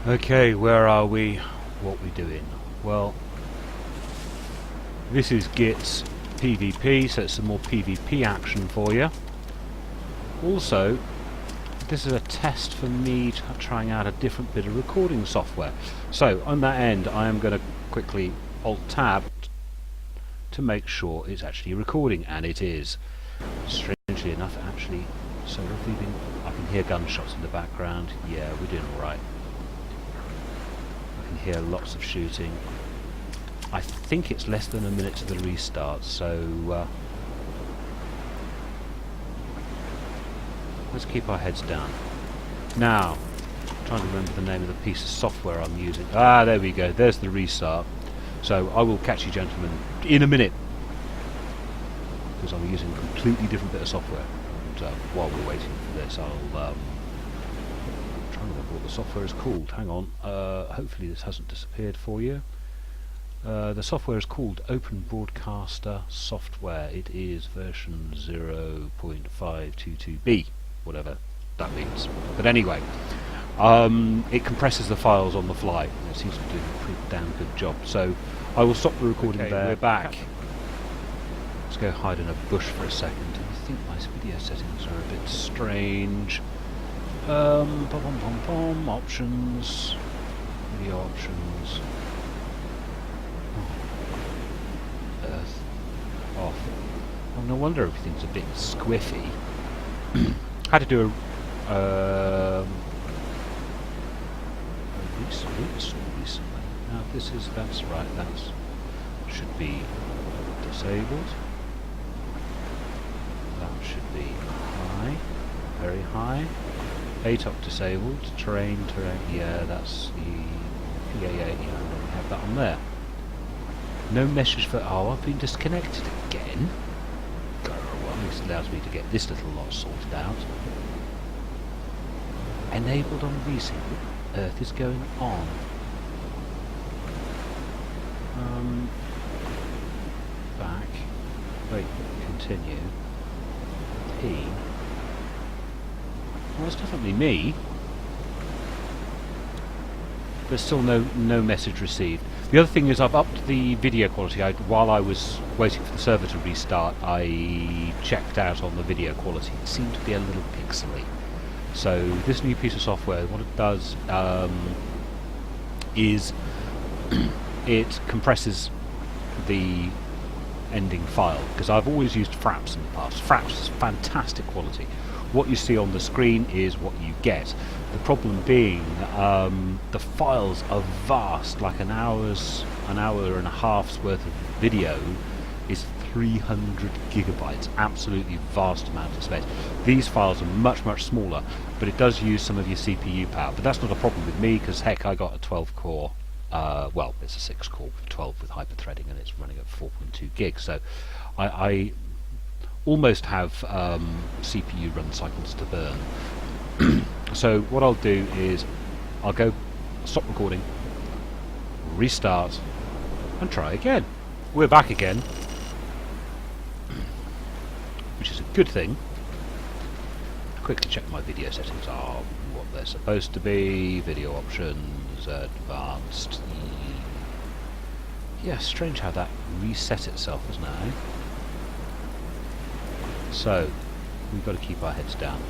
Okay, where are we? What we doing? Well, this is Git's PvP, so it's some more PvP action for you. Also, this is a test for me trying out a different bit of recording software. So, on that end, I am going to quickly Alt-Tab to make sure it's actually recording, and it is. Strangely enough, actually, so I can hear gunshots in the background. Yeah, we're doing alright. I can hear lots of shooting. I think it's less than a minute to the restart, so let's keep our heads down. Now, I'm trying to remember the name of the piece of software I'm using. Ah, there we go. There's the restart. So I will catch you gentlemen in a minute, because I'm using a completely different bit of software. And while we're waiting for this, I'll try and remember what the software is called. Hang on. Hopefully this hasn't disappeared for you. The software is called Open Broadcaster Software. It is version 0.522b, whatever that means. But anyway, it compresses the files on the fly. It seems to be doing a pretty damn good job. So I will stop the recording there. We're back. Let's go hide in a bush for a second. I think my video settings are a bit strange. Options. Video options. Earth off. Oh, no wonder everything's a bit squiffy. Had to do a reinstall recently. Now that's right, should be disabled. That should be high, very high. ATOC disabled, terrain, yeah, that's the PAA, yeah, we have that on there. No message for, oh, I've been disconnected again. Well, at least allows me to get this little lot sorted out. Enabled on VC. Earth is going on. Back. Wait, continue. P. Well, it's definitely me. There's still no message received. The other thing is I've upped the video quality. While I was waiting for the server to restart, I checked out on the video quality. It seemed to be a little pixely. So this new piece of software, what it does is it compresses the ending file, because I've always used Fraps in the past. Fraps is fantastic quality. What you see on the screen is what you get. The problem being the files are vast. Like an hour and a half's worth of video is 300 gigabytes, absolutely vast amount of space. These files are much smaller, but it does use some of your CPU power. But that's not a problem with me, because heck, I got a 12 core, well, it's a 6 core with 12 with hyper-threading, and it's running at 4.2 gigs, so I almost have CPU run cycles to burn. So what I'll do is I'll go stop recording, restart, and try again. We're back again, which is a good thing. Quickly check my video settings are what they're supposed to be. Video options, advanced. Yeah, strange how that reset itself as now. So we've got to keep our heads down.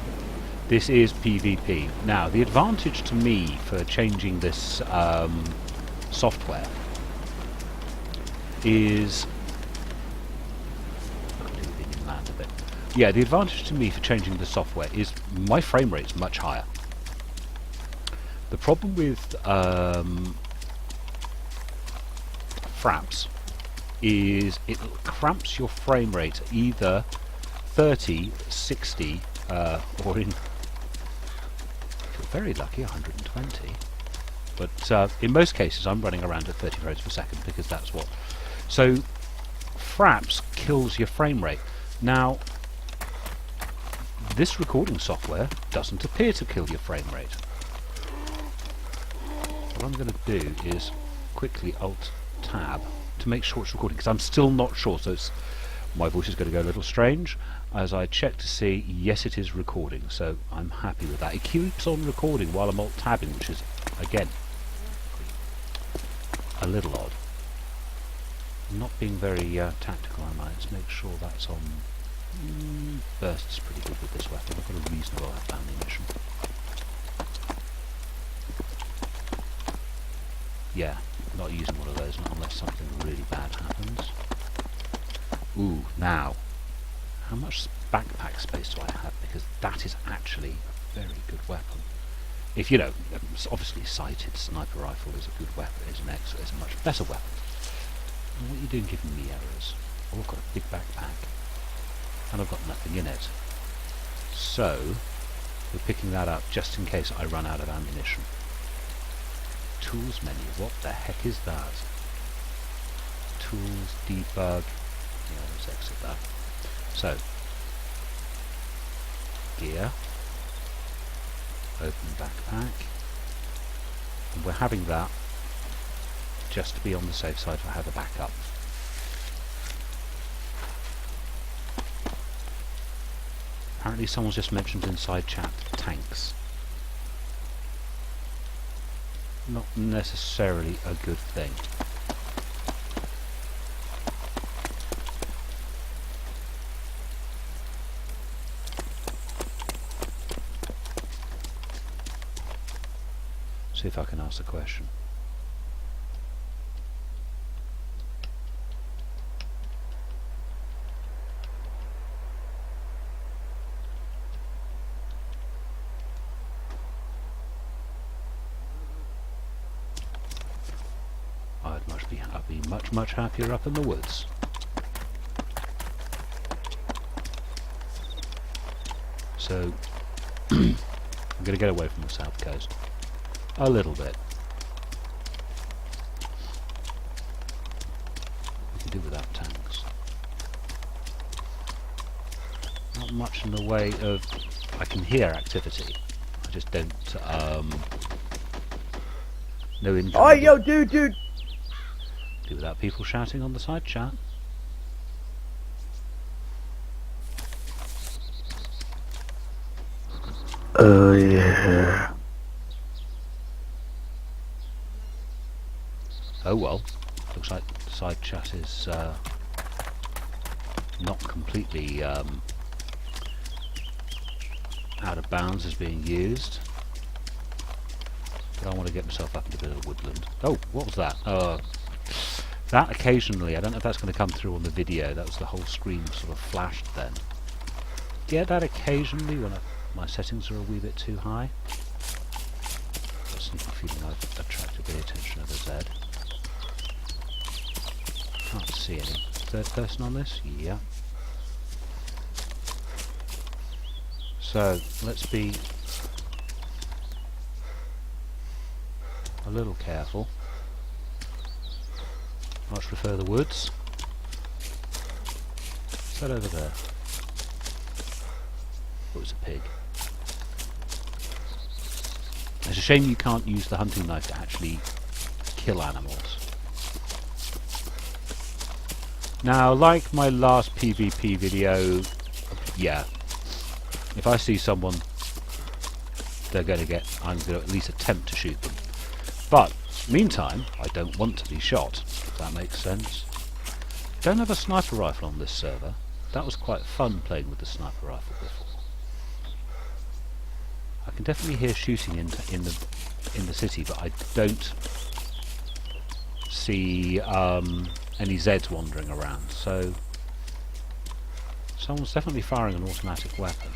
This is PvP. Now, the advantage to me for changing this software is... Yeah, the advantage to me for changing the software is my frame rate's much higher. The problem with Fraps is it cramps your frame rate either 30, 60, or in, if you're very lucky, 120. But in most cases I'm running around at 30 frames per second, because that's what... So Fraps kills your frame rate. Now, this recording software doesn't appear to kill your frame rate. What I'm going to do is quickly Alt-Tab to make sure it's recording, because I'm still not sure, so my voice is going to go a little strange as I check to see, yes, it is recording, so I'm happy with that. It keeps on recording while I'm Alt-Tabbing, which is, again, a little odd. I'm not being very tactical, am I? Let's make sure that's on. Burst's pretty good with this weapon. I've got a reasonable ammunition. Yeah, not using one of those not unless something really bad happens. Ooh, now, how much backpack space do I have? Because that is actually a very good weapon. If you know, obviously sighted sniper rifle is a good weapon, is a much better weapon. And what are you doing giving me errors? Oh, I've got a big backpack. And I've got nothing in it. So, we're picking that up just in case I run out of ammunition. Tools menu, what the heck is that? Tools, debug, yeah, let's exit that. So, gear, open backpack, and we're having that just to be on the safe side for how to back up. Apparently someone's just mentioned inside chat tanks. Not necessarily a good thing. See if I can ask a question. I'd be much happier up in the woods. So I'm going to get away from the south coast a little bit. We can do without tanks. Not much in the way of. I can hear activity. I just don't. No income. Oh, yo, dude. Do without people shouting on the side chat. Oh yeah. Oh well, looks like side chat is not completely out of bounds as being used. But I want to get myself up into a bit of woodland. Oh, what was that? That occasionally, I don't know if that's going to come through on the video, that was the whole screen sort of flashed then. Get that occasionally when my settings are a wee bit too high. Got a sneaky feeling I've attracted the attention of the Z. Can't see any. Third person on this? Yeah. So, let's be a little careful. Much prefer the woods. What's that over there? Oh, it's a pig. It's a shame you can't use the hunting knife to actually kill animals. Now, like my last PvP video, yeah, if I see someone, I'm going to at least attempt to shoot them. But, meantime, I don't want to be shot, if that makes sense. Don't have a sniper rifle on this server. That was quite fun playing with the sniper rifle before. I can definitely hear shooting in the city, but I don't see any Zeds wandering around. So someone's definitely firing an automatic weapon.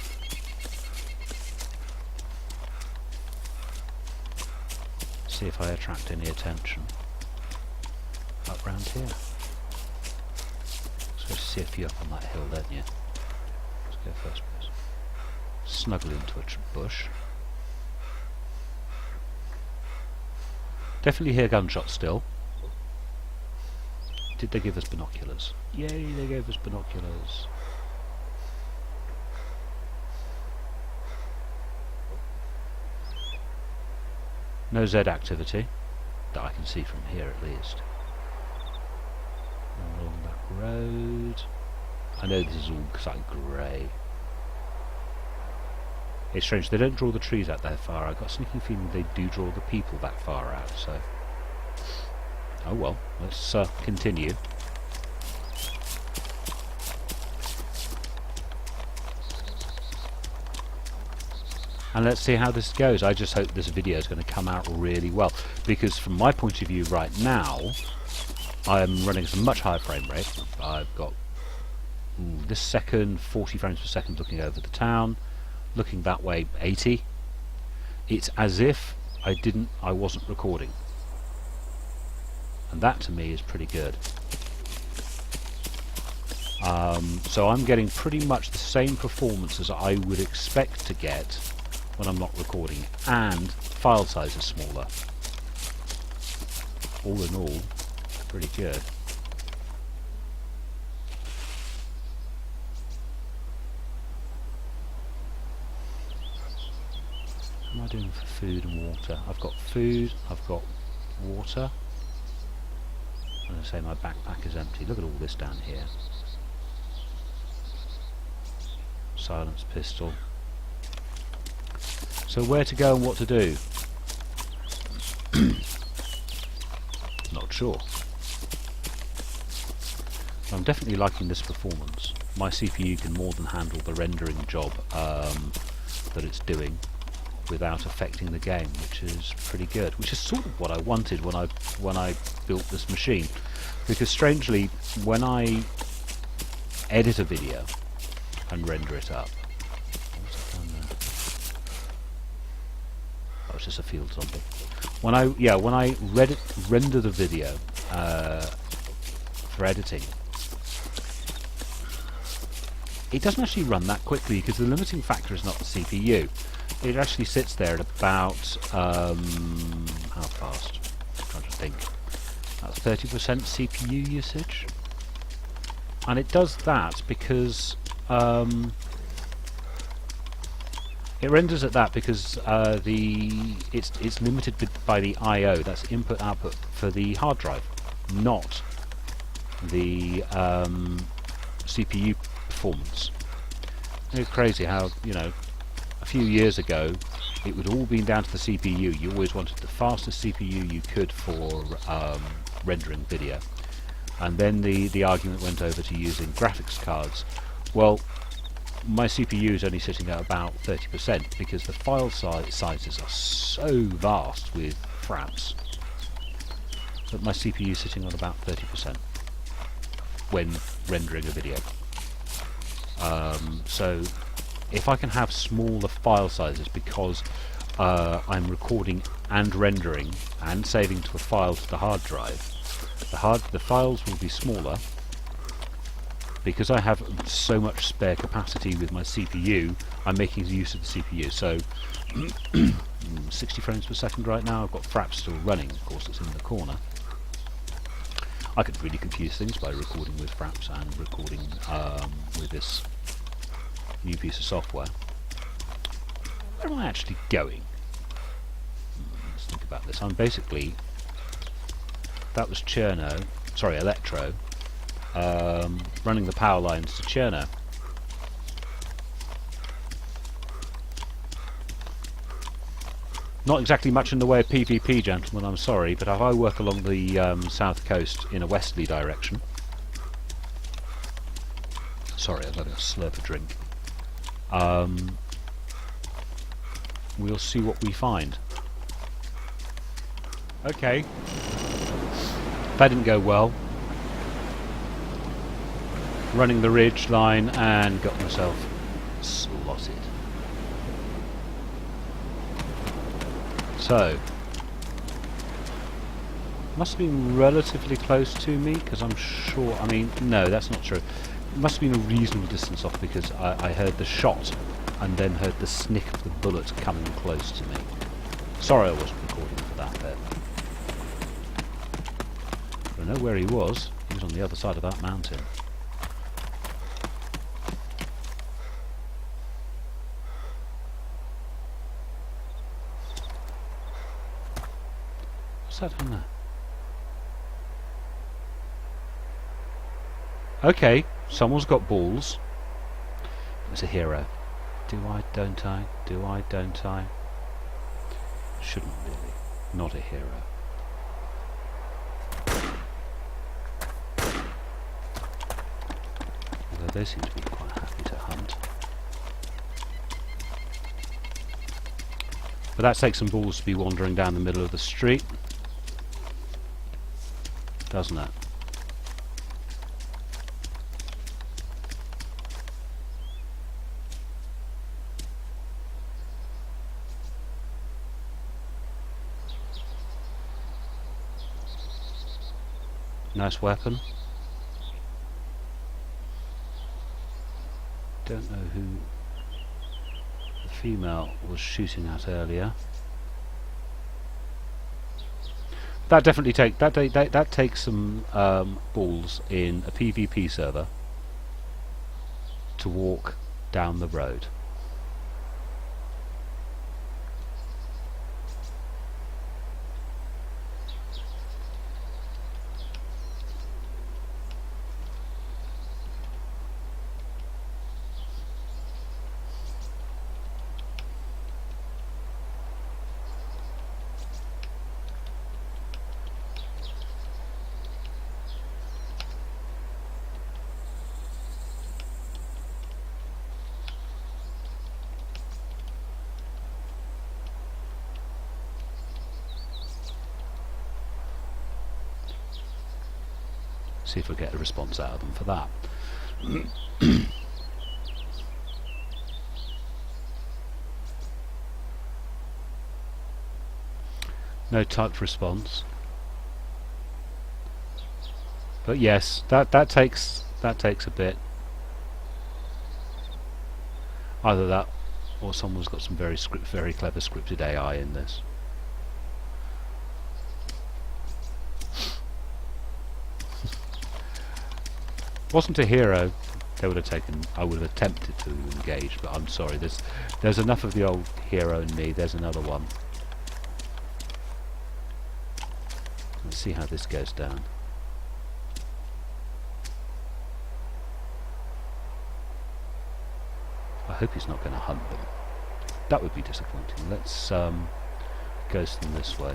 See if I attract any attention up round here. So see a few up on that hill, don't you? Let's go first place. Snuggle into a bush. Definitely hear gunshots still. Did they give us binoculars? Yay, they gave us binoculars. No Z activity, that I can see from here at least. And along that road. I know this is all quite grey. It's strange, they don't draw the trees out that far. I've got a sneaking feeling they do draw the people that far out, so Oh well, let's continue. And let's see how this goes. I just hope this video is going to come out really well, because from my point of view right now, I'm running at a much higher frame rate. I've got this second 40 frames per second looking over the town, looking that way 80. It's as if I wasn't recording, and that to me is pretty good. So I'm getting pretty much the same performance as I would expect to get when I'm not recording, and file size is smaller. All in all, pretty good. What am I doing for food and water? I've got food, I've got water. I'm going to say my backpack is empty. Look at all this down here. Silence pistol. So where to go and what to do? Not sure. I'm definitely liking this performance. My CPU can more than handle the rendering job that it's doing without affecting the game, which is pretty good. Which is sort of what I wanted when I built this machine, because strangely, when I edit a video and render it up, what's it done there? Oh, it's just a field zombie. When I render the video for editing, it doesn't actually run that quickly, because the limiting factor is not the CPU. It actually sits there at about how fast? I'm trying to think. That's 30% CPU usage, and it does that because it renders at that because it's limited by the I/O. That's input output for the hard drive, not the CPU performance. It's crazy how, you know, a few years ago it would all been down to the CPU. You always wanted the fastest CPU you could for rendering video, and then the argument went over to using graphics cards. Well, my CPU is only sitting at about 30% because the file sizes are so vast with fraps that my CPU is sitting on about 30% when rendering a video. So if I can have smaller file sizes because I'm recording and rendering and saving to a file to the hard drive, the files will be smaller because I have so much spare capacity with my CPU. I'm making use of the CPU. So 60 frames per second right now. I've got fraps still running, of course. It's in the corner. I could really confuse things by recording with fraps and recording with this new piece of software. Where am I actually going? Let's think about this. I'm basically, that was Electro, running the power lines to Cherno. Not exactly much in the way of PvP, gentlemen, I'm sorry, but if I work along the south coast in a westerly direction... Sorry, I'm having a slurp of drink. We'll see what we find. Okay. That didn't go well. Running the ridge line and got myself slotted. So, must have been relatively close to me, because I'm sure, I mean, no, that's not true. It must have been a reasonable distance off, because I heard the shot and then heard the snick of the bullet coming close to me. Sorry I wasn't recording for that bit. But I know where he was. He was on the other side of that mountain. What's that on there? Okay, someone's got balls. It's a hero. Do I, don't I? Do I, don't I? Shouldn't really. Not a hero. they seem to be quite happy to hunt. But that takes some balls to be wandering down the middle of the street, doesn't it? Nice weapon. Don't know who the female was shooting at earlier. That definitely that takes some balls in a PvP server to walk down the road. See if we get a response out of them for that. No typed response. But yes, that takes a bit. Either that, or someone's got some very clever scripted AI in this. Wasn't a hero, they would have taken. I would have attempted to engage, but I'm sorry. There's enough of the old hero in me. There's another one. Let's see how this goes down. I hope he's not going to hunt them. That would be disappointing. Let's ghost them this way.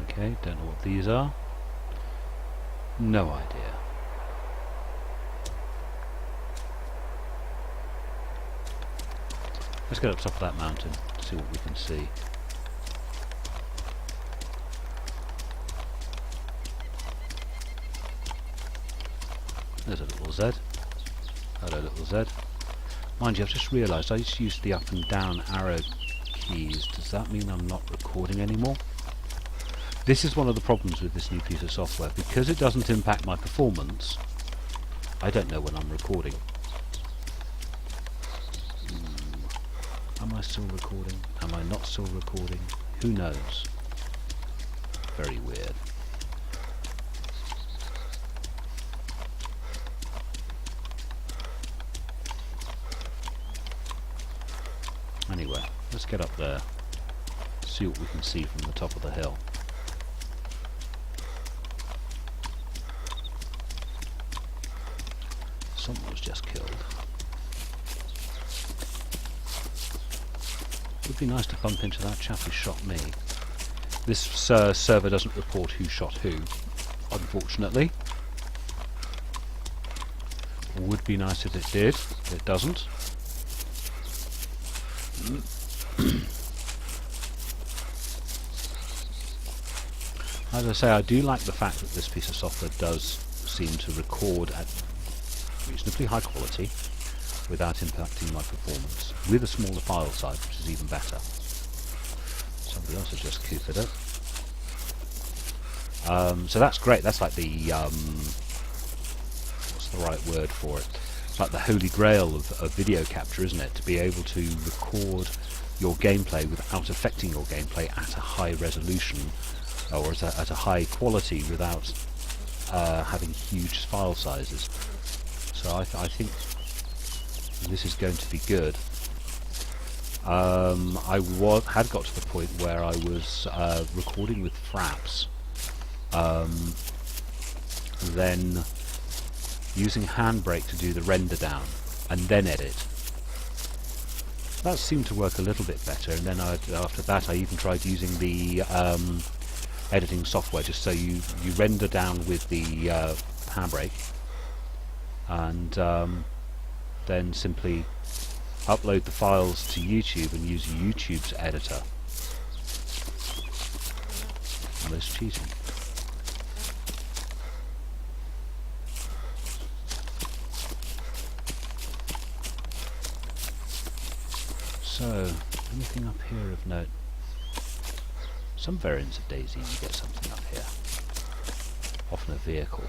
Okay, don't know what these are. No idea. Let's get up top of that mountain, see what we can see. There's a little Z. Hello, little Z. Mind you, I've just realised I just used the up and down arrow keys. Does that mean I'm not recording anymore? This is one of the problems with this new piece of software. Because it doesn't impact my performance, I don't know when I'm recording. Am I still recording? Am I not still recording? Who knows? Very weird. Anyway, let's get up there, see what we can see from the top of the hill. Someone was just killed. It would be nice to bump into that chap who shot me. This server doesn't report who shot who, unfortunately. Would be nice if it did, but it doesn't. As I say, I do like the fact that this piece of software does seem to record at reasonably high quality without impacting my performance, with a smaller file size, which is even better. Somebody else has just queued it up. So that's great. That's like the what's the right word for it? It's like the holy grail of video capture, isn't it? To be able to record your gameplay without affecting your gameplay at a high resolution or at a high quality without having huge file sizes. So I think this is going to be good. Had got to the point where I was recording with fraps, then using Handbrake to do the render down, and then edit. That seemed to work a little bit better, and then after that I even tried using the editing software, just so you render down with the Handbrake, and then simply upload the files to YouTube and use YouTube's editor. Almost cheating. So, anything up here of note? Some variants of Dayz you get something up here. Often a vehicle.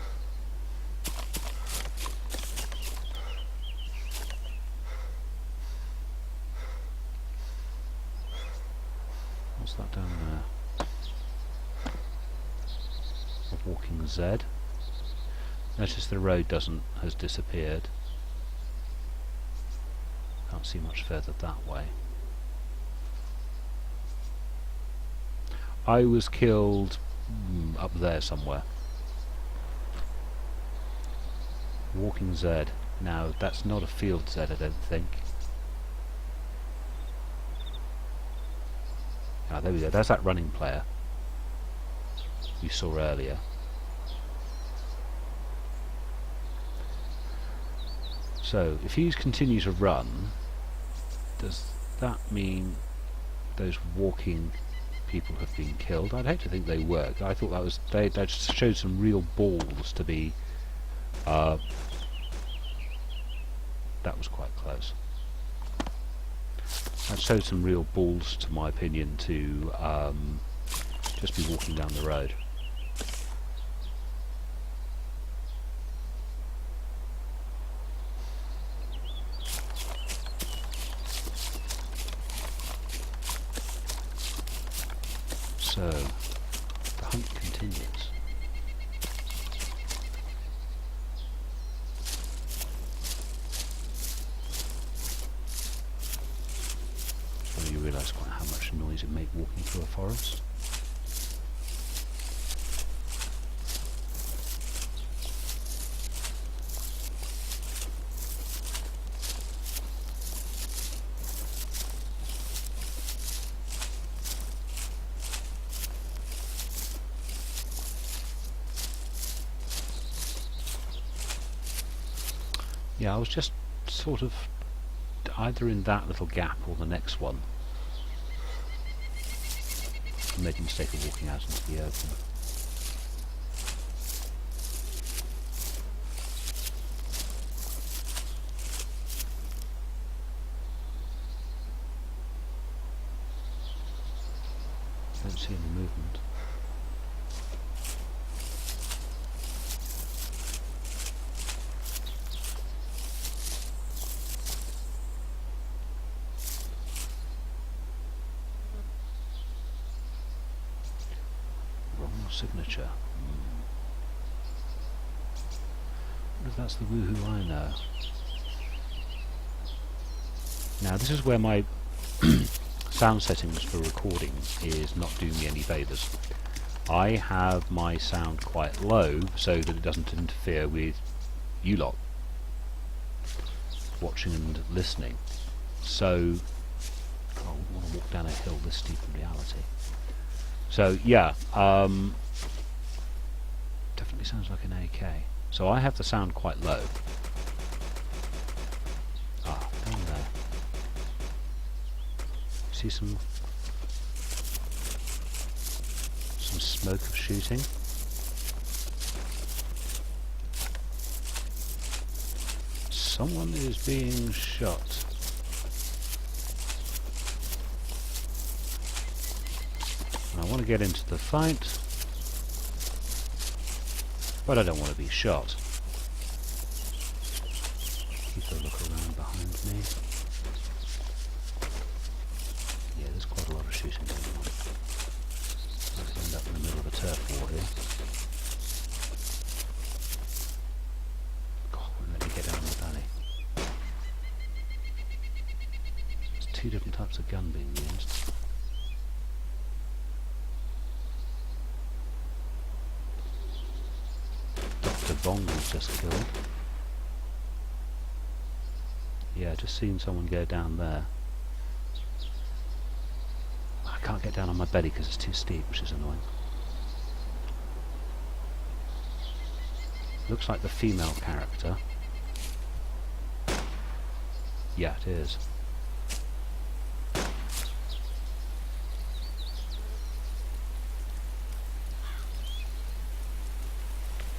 What's that down there? A walking Z. Notice the road has disappeared. Can't see much further that way. I was killed up there somewhere. Walking Z. Now that's not a field Z, I don't think. Ah, there we go. There's that running player you saw earlier. So, if you continue to run, does that mean those walking people have been killed? I'd hate to think they were. I thought that was that showed some real balls to be. That was quite close. That showed some real balls, to my opinion, to just be walking down the road. So, the hunt continues. So you realise quite how much noise it makes walking through a forest. Yeah, I was just sort of either in that little gap or the next one. I made the mistake of walking out into the open. Don't see any movement. Signature. What if that's the woohoo I know? Now this is where my sound settings for recording is not doing me any favours. I have my sound quite low so that it doesn't interfere with you lot watching and listening. So I wouldn't want to walk down a hill this steep in reality. So yeah, definitely sounds like an AK. So I have the sound quite low. Ah, down there. See some smoke of shooting. Someone is being shot. And I want to get into the fight, but I don't want to be shot. Keep a look around behind me. Yeah, there's quite a lot of shooting going on. I could end up in the middle of a turf war here. God, won't let me get down the valley. There's two different types of gun being used. Dr. Bong was just killed. Yeah, just seen someone go down there. I can't get down on my belly because it's too steep, which is annoying. Looks like the female character. Yeah, it is.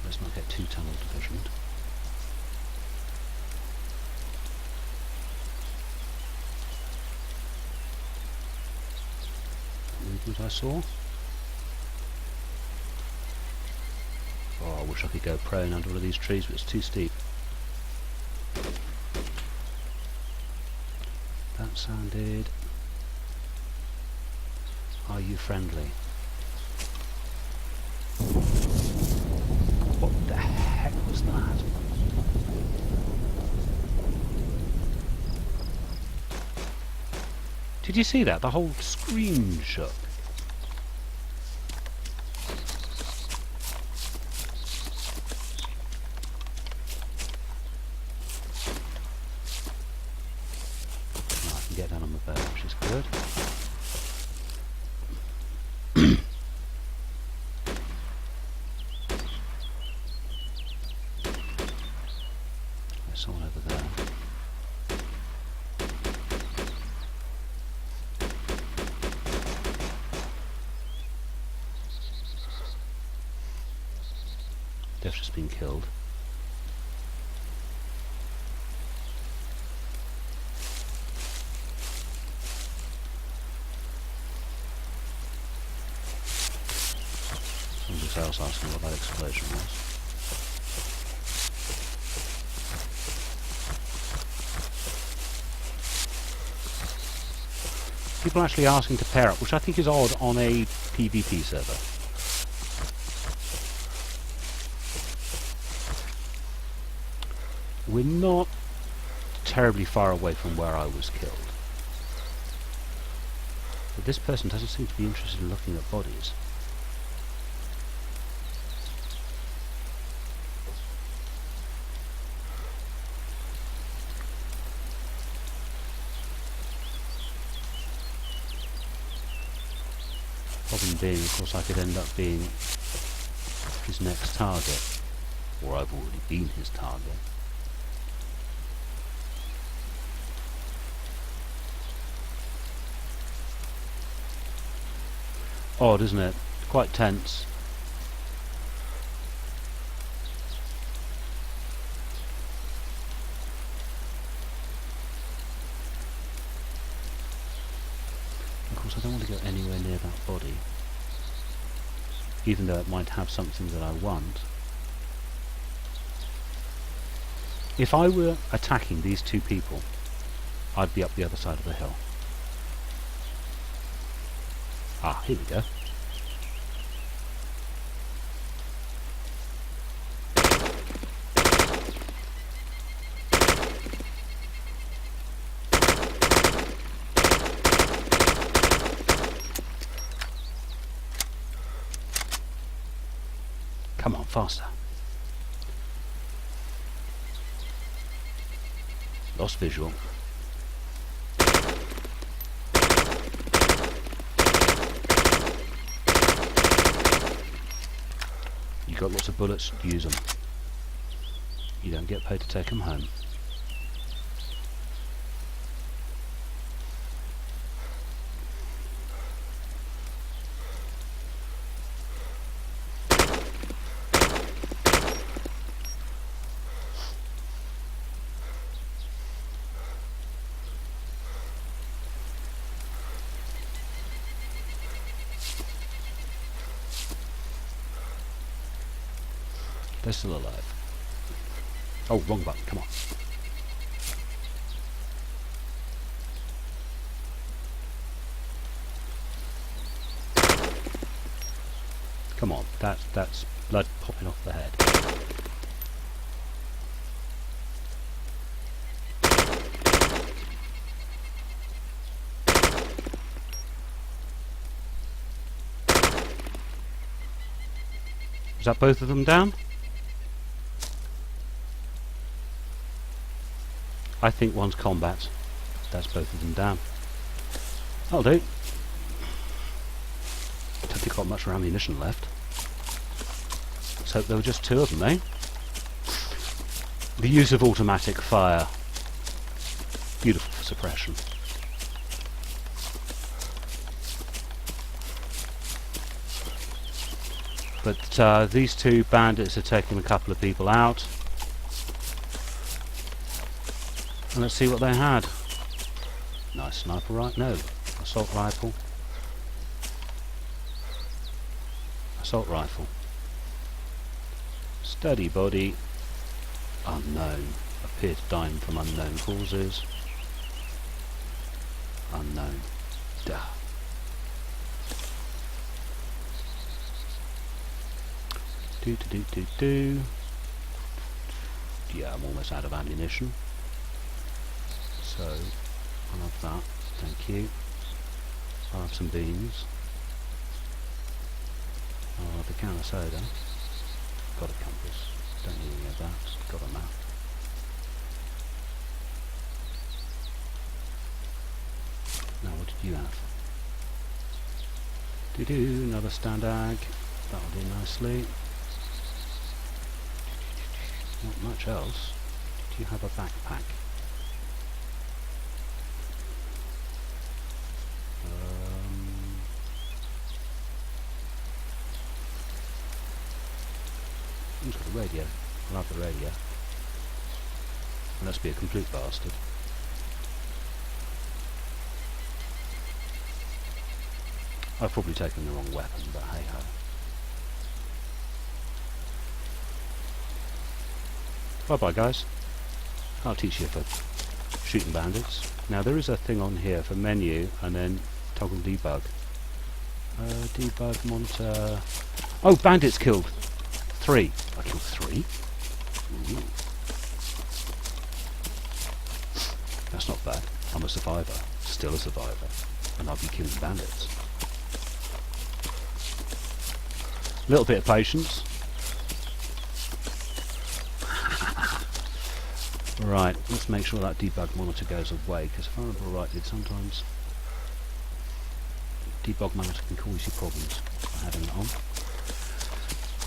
Let's not get too tunnel divisioned. Movement I saw. Oh, I wish I could go prone under one of these trees, but it's too steep. That sounded... Are you friendly? What the heck was that? Did you see that? The whole screen shook. Now I can get down on my bow, which is good. There's someone over there. They've just been killed. Somebody else asking what that explosion was. People actually asking to pair up, which I think is odd on a PvP server. We're not terribly far away from where I was killed. But this person doesn't seem to be interested in looking at bodies. Problem being, of course, I could end up being his next target. Or I've already been his target. Odd, isn't it? Quite tense. Of course, I don't want to go anywhere near that body, even though it might have something that I want. If I were attacking these two people, I'd be up the other side of the hill. Ah, here we go. Come on, faster. Lost visual. You got lots of bullets, use them. You don't get paid to take them home. They're still alive. Oh, wrong button, come on. Come on, that's blood popping off the head. Is that both of them down? I think one's combat. That's both of them down. That'll do. Don't think I've got much ammunition left. Let's hope there were just two of them, eh? The use of automatic fire. Beautiful for suppression. But these two bandits are taking a couple of people out. And let's see what they had. Nice sniper rifle. No, assault rifle. Assault rifle. Steady body. Unknown. Appear to die from unknown causes. Unknown. Duh. Do. Yeah, I'm almost out of ammunition. So, I'll have that. Thank you. I'll have some beans. I'll have a can of soda. Got a compass. Don't need any of that. Got a map. Now, what did you have? Another standag. That'll do nicely. Not much else. Do you have a backpack? Who's got a radio? I'll have the radio. Let's be a complete bastard. I've probably taken the wrong weapon, but hey ho. Bye bye guys. I'll teach you for shooting bandits. Now there is a thing on here for menu and then toggle debug. Debug monitor. Oh, bandits killed. 3. I killed 3? Ooh. That's not bad. I'm a survivor. Still a survivor. And I'll be killing bandits. A little bit of patience. Right, let's make sure that debug monitor goes away, because if I remember rightly, sometimes debug monitor can cause you problems by having it on.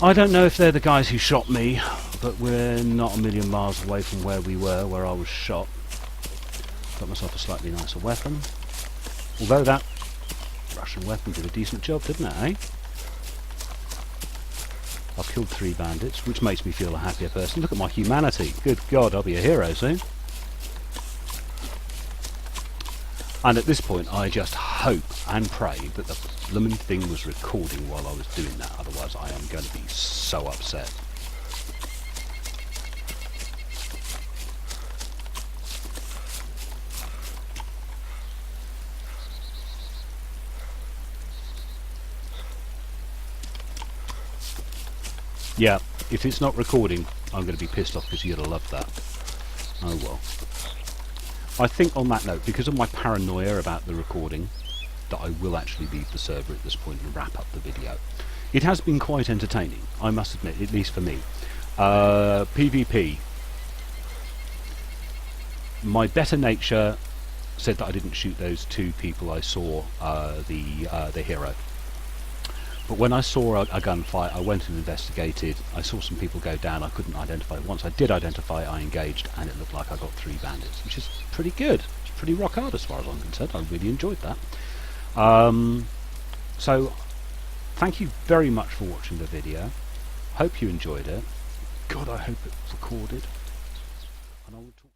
I don't know if they're the guys who shot me, but we're not a million miles away from where we were, where I was shot. Got myself a slightly nicer weapon. Although that Russian weapon did a decent job, didn't it, eh? I've killed 3 bandits, which makes me feel a happier person. Look at my humanity. Good God, I'll be a hero soon. And at this point, I just hope and pray that the blooming thing was recording while I was doing that. Otherwise, I am going to be so upset. Yeah, if it's not recording, I'm going to be pissed off because you'd have loved that. Oh well. I think on that note, because of my paranoia about the recording, that I will actually leave the server at this point and wrap up the video. It has been quite entertaining, I must admit, at least for me. PvP. My better nature said that I didn't shoot those 2 people I saw, the hero. But when I saw a gunfight, I went and investigated. I saw some people go down. I couldn't identify. Once I did identify, I engaged, and it looked like I got 3 bandits, which is pretty good. It's pretty rock hard as far as I'm concerned. I really enjoyed that. So, thank you very much for watching the video. Hope you enjoyed it. God, I hope it's recorded. And I will talk